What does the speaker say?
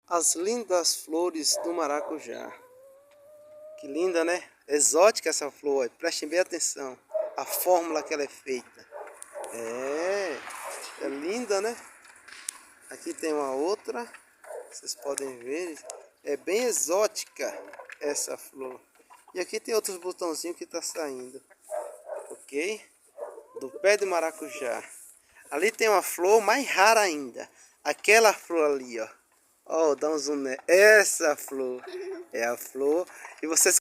As lindas flores do maracujá. Que linda, né? Exótica essa flor. Prestem bem atenção. A fórmula que ela é feita. É linda, né? Aqui tem uma outra. Vocês podem ver. É bem exótica essa flor. E aqui tem outros botãozinhos que tá saindo. Ok? Do pé de maracujá. Ali tem uma flor mais rara ainda. Aquela flor ali, ó. Ó, dá um zoom, né? Essa flor é a flor. E vocês